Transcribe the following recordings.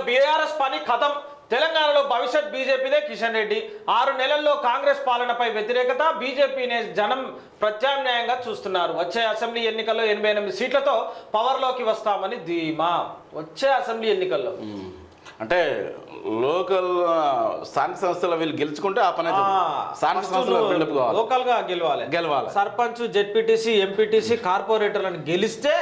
BRS పని ఖతం. తెలంగాణలో భవిష్యత్ బీజేపీదే. కిషన్ రెడ్డి 6 నెలల్లో కాంగ్రెస్ పాలనపై వ్యతిరేకత, బీజేపీనే జనం ప్రత్యామ్నాయంగా చూస్తున్నారు. వచ్చే అసెంబ్లీ ఎన్నికల్లో 88 సీట్లతో పవర్లోకి వస్తామని ధీమా. వచ్చే అసెంబ్లీ ఎన్నికల్లో అంటే లోకల్ స్థానిక సంస్థలు వీళ్ళు గెలుచుకుంటే ఆ పని స్థానిక సంస్థలు బిల్డప్ కావాలి, లోకల్ గా గెలవాలి. సర్పంచ్, జెడ్పీటీసీ, ఎంపీటీసీ, కార్పొరేటర్లను గెలిస్తే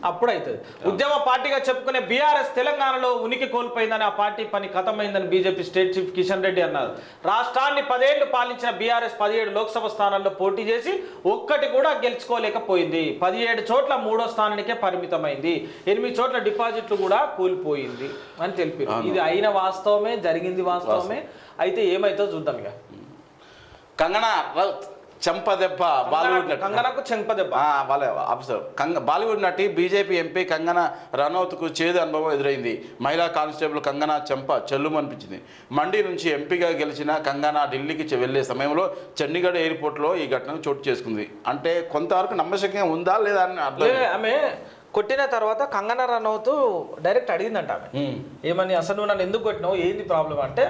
అప్పుడు అవుతుంది. ఉద్యమ పార్టీగా చెప్పుకునే బీఆర్ఎస్ తెలంగాణలో ఉనికి కోల్పోయిందని, ఆ పార్టీ పని ఖతమైందని BJP state chief Kishan Reddy అన్నారు. రాష్ట్రాన్ని 10 ఏళ్లు పాలించిన బీఆర్ఎస్ 17 లోక్సభ స్థానాల్లో పోటీ చేసి ఒక్కటి కూడా గెలుచుకోలేకపోయింది. 17 చోట్ల 3వ స్థానానికే పరిమితమైంది. 8 చోట్ల డిపాజిట్లు కూడా కూలిపోయింది అని తెలిపారు. ఇది అయిన వాస్తవమే, జరిగింది వాస్తవమే. అయితే ఏమైతే చూద్దాం. ఇక కంగనా చెంపదెబ్బ బాలీవుడ్ నటి, కంగనాకు చెంపదెబ్బ. బాలీవుడ్ నటి బీజేపీ ఎంపీ కంగనా రనౌత్కు చేదు అనుభవం ఎదురైంది. మహిళా కానిస్టేబుల్ కంగనా చెంప చెల్లుమనిపించింది. మండి నుంచి ఎంపీగా గెలిచిన కంగనా ఢిల్లీకి వెళ్లే సమయంలో చండీగఢ్ ఎయిర్పోర్ట్లో ఈ ఘటన చోటు చేసుకుంది. అంటే కొంతవరకు నమ్మశక్యంగా ఉందా లేదా అని అర్థం. ఆమె కొట్టిన తర్వాత కంగనా రనౌత్ డైరెక్ట్ అడిగిందంట ఆమె, ఏమని అసలు నువ్వు నన్ను ఎందుకు కొట్టినావు, ఏంది ప్రాబ్లం అంటే,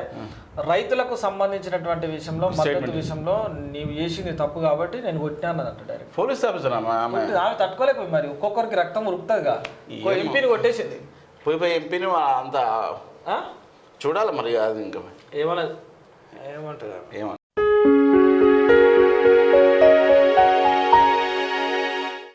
రైతులకు సంబంధించినటువంటి విషయంలో, మద్దతు విషయంలో నీవు చేసింది తప్పు కాబట్టి నేను కొట్టినానంట డైరెక్ట్. పోలీస్ ఆఫీసర్ ఆమె తట్టుకోలేకపోయి. మరి ఒక్కొక్కరికి రక్తం ఉరుకుతుందిగా. ఎంపీని కొట్టేసింది. పోయి ఎంపీని అంత చూడాలి మరి. అది ఇంకా ఏమంటారు